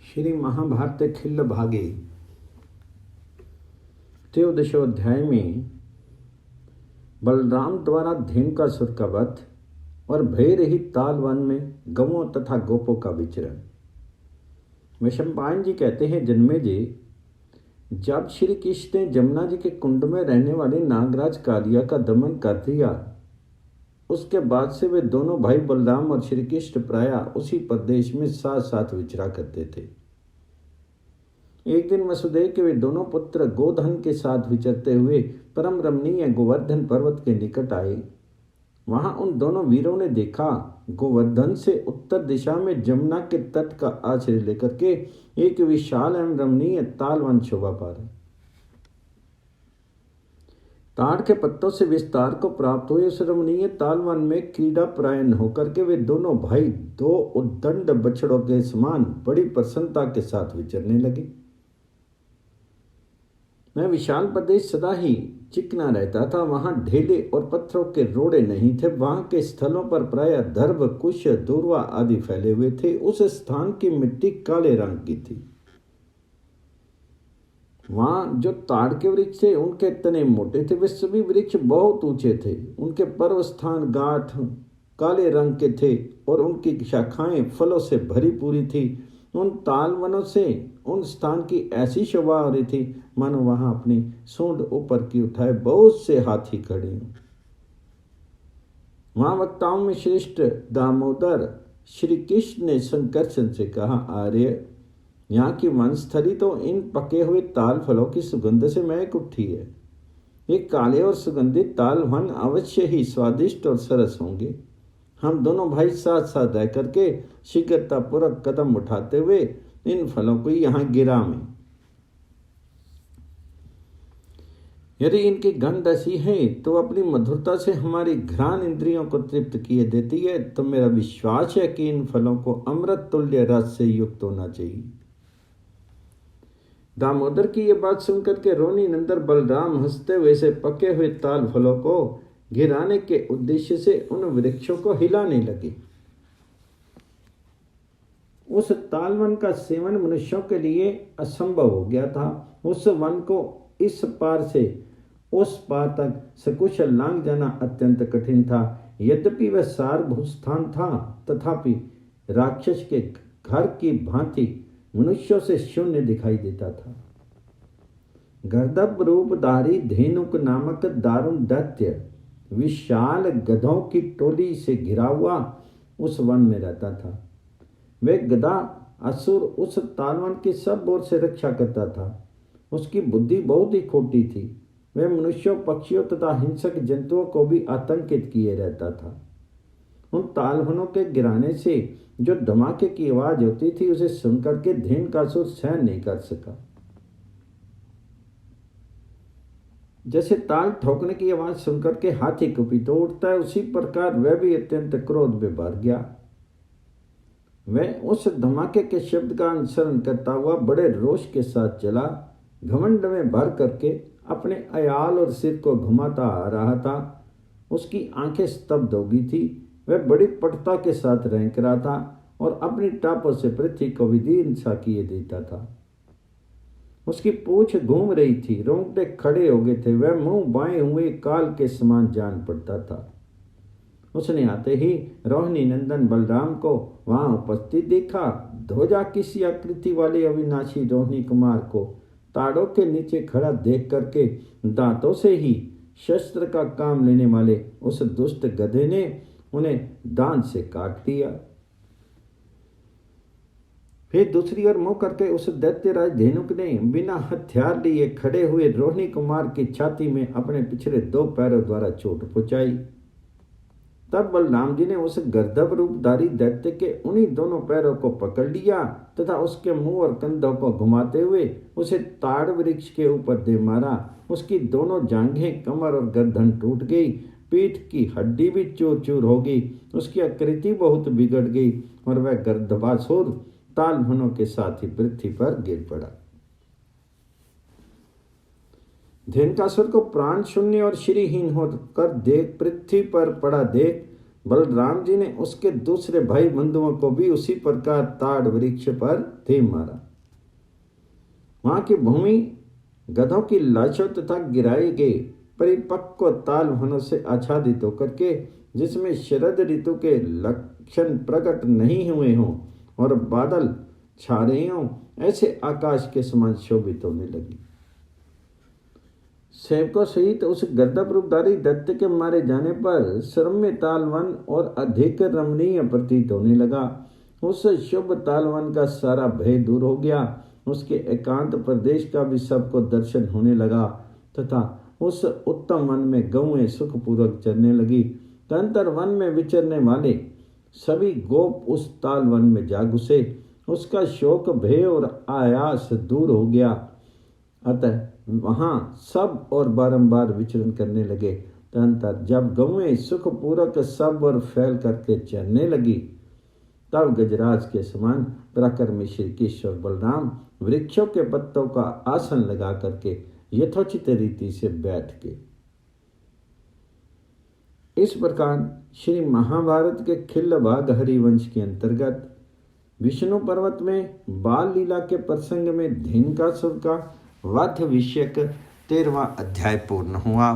श्री महाभारत खिल्ल भागे 13वें अध्याय में बलराम द्वारा धेनुकासुर का वध और भय रहित ताल वन में गवों तथा गोपों का विचरण। वैशंपायन जी कहते हैं, जन्मेजय, जब श्री कृष्ण ने जमुना जी के कुंड में रहने वाले नागराज कालिया का दमन कर दिया, उसके बाद से वे दोनों भाई बलराम और श्री कृष्ण प्रायः उसी प्रदेश में साथ साथ विचरा करते थे। एक दिन वसुदेव के वे दोनों पुत्र गोधन के साथ विचरते हुए परम रमणीय गोवर्धन पर्वत के निकट आए। वहां उन दोनों वीरों ने देखा, गोवर्धन से उत्तर दिशा में जमुना के तट का आश्रय लेकर के एक विशाल एवं रमणीय तालवन शोभा पा रहे। ताड़ के पत्तों से विस्तार को प्राप्त हुए उस रमणीय तालवन में क्रीड़ा परायण होकर के वे दोनों भाई दो उद्दंड बछड़ों के समान बड़ी प्रसन्नता के साथ विचरने लगे। वह विशाल प्रदेश सदा ही चिकना रहता था। वहां ढेले और पत्थरों के रोड़े नहीं थे। वहां के स्थलों पर प्रायः दर्भ, कुश, दूर्वा आदि फैले हुए थे। उस स्थान की मिट्टी काले रंग की थी। वहां जो ताड़ के वृक्ष थे उनके तने मोटे थे। वे सभी वृक्ष बहुत ऊंचे थे। उनके पर्व स्थान गाठ काले रंग के थे और उनकी शाखाएं फलों से भरी पूरी थी। उन तालवनों से उन स्थान की ऐसी शोभा हो रही थी मानो वहां अपनी सूंड ऊपर की उठाए बहुत से हाथी खड़े हों। वहां वक्ताओं में श्रेष्ठ दामोदर श्री कृष्ण ने संकर्षण से कहा, आर्य, यहाँ की वनस्थली तो इन पके हुए ताल फलों की सुगंध से महक उठी है। ये काले और सुगंधित ताल वन अवश्य ही स्वादिष्ट और सरस होंगे। हम दोनों भाई साथ साथ रह करके शीघ्रतापूर्वक कदम उठाते हुए इन फलों को यहाँ गिरा में, यदि इनकी गंध ऐसी है तो अपनी मधुरता से हमारी घ्राण इंद्रियों को तृप्त किए देती है, तो मेरा विश्वास है कि इन फलों को अमृत तुल्य रस से युक्त होना चाहिए। दामोदर की ये बात सुनकर के रोनी नंदन बलराम हंसते हुए से पके हुए ताल फलों को गिराने के उद्देश्य से उन वृक्षों को हिलाने लगे। उस तालवन का सेवन मनुष्यों के लिए असंभव हो गया था। उस वन को इस पार से उस पार तक सकुशल लांघ जाना अत्यंत कठिन था। यद्यपि वह सारभूत स्थान था, तथापि राक्षस के घर की भांति मनुष्यों से शून्य दिखाई देता था। गर्दभ रूपधारी धेनुक नामक दारुण दैत्य विशाल गधों की टोली से घिरा हुआ उस वन में रहता था। वह गधा असुर उस तालवन की सब ओर से रक्षा करता था। उसकी बुद्धि बहुत ही खोटी थी। वह मनुष्यों, पक्षियों तथा हिंसक जंतुओं को भी आतंकित किए रहता था। उन तालवनों के गिराने से जो धमाके की आवाज होती थी, उसे सुनकर के धेनुकासुर सहन नहीं कर सका। जैसे ताल ठोकने की आवाज सुनकर के हाथी कुपित उठता है, उसी प्रकार वह भी अत्यंत क्रोध में भर गया। वह उस धमाके के शब्द का अनुसरण करता हुआ बड़े रोष के साथ चला। घमंड में भर करके अपने अयाल और सिर को घुमाता आ रहा था। उसकी आंखें स्तब्ध हो गई थी। वह बड़ी पटुता के साथ रेंक रहा था और अपनी टापों से पृथ्वी को विदीर्ण सा किए देता था। उसकी पूंछ घूम रही थी, रोंगटे खड़े हो गए थे। वह मुंह बाएं हुए काल के समान जान पड़ता था। उसने आते ही रोहिणी नंदन बलराम को वहां उपस्थित देखा। ध्वजा किसी आकृति वाले अविनाशी रोहिणी कुमार को ताड़ों के नीचे खड़ा देख करके दांतों से ही शस्त्र का काम लेने वाले उस दुष्ट गधे ने उन्हें दांत से काट दिया। फिर दूसरी ओर मुंह करके उस दैत्यराज धेनुक ने बिना हथियार लिए खड़े हुए रोहिणी कुमार की छाती में अपने पिछले दो पैरों द्वारा चोट पहुंचाई। तब बलराम जी ने उस गर्दभ रूपधारी दैत्य के उन्हीं दोनों पैरों को पकड़ लिया तथा उसके मुंह और कंधों को घुमाते हुए उसे ताड़ वृक्ष के ऊपर दे मारा। उसकी दोनों जांघें, कमर और गर्दन टूट गई। पीठ की हड्डी भी चूर चूर हो गई। उसकी आकृति बहुत बिगड़ गई और वह गर्दभासुर तालवनों के साथ ही पृथ्वी पर गिर पड़ा। धेनुकासुर को प्राण शून्य और श्रीहीन होकर देख पृथ्वी पर पड़ा देख बलराम जी ने उसके दूसरे भाई बंधुओं को भी उसी प्रकार ताड़ वृक्ष पर दे मारा। वहां की भूमि गधों की लाशों तथा गिराए गए परिपक्व ताल वनों से आच्छादित होकर के, जिसमें शरद ऋतु के लक्षण प्रकट नहीं हुए हों और बादल छा रहे हों, ऐसे आकाश के समान शोभित होने लगी। सेवकों सहित उस गर्दभ रूपधारी दैत्य के मारे जाने पर सरम्य तालवन और अधिक रमणीय प्रतीत होने लगा। उस शुभ तालवन का सारा भय दूर हो गया। उसके एकांत प्रदेश का भी सबको दर्शन होने लगा तथा उस उत्तम वन में गौएं सुखपूर्वक चरने लगी। तदंतर वन में विचरने वाले सभी गोप उस तालवन में जा घुसे। उसका शोक, भय और आयास दूर हो गया। अतः वहां सब और बारंबार विचरण करने लगे। तदंतर जब गौएं सुखपूर्वक सब और फैल करके चरने लगी, तब गजराज के समान पराक्रमी श्री किशोर बलराम वृक्षों के पत्तों का आसन लगा करके यथोचित रीति से बैठ गए। इस प्रकार श्री महाभारत के खिल्ल भाग हरिवंश के अंतर्गत विष्णु पर्वत में बाल लीला के प्रसंग में धेनुकासुर का वध विषयक 13वां अध्याय पूर्ण हुआ।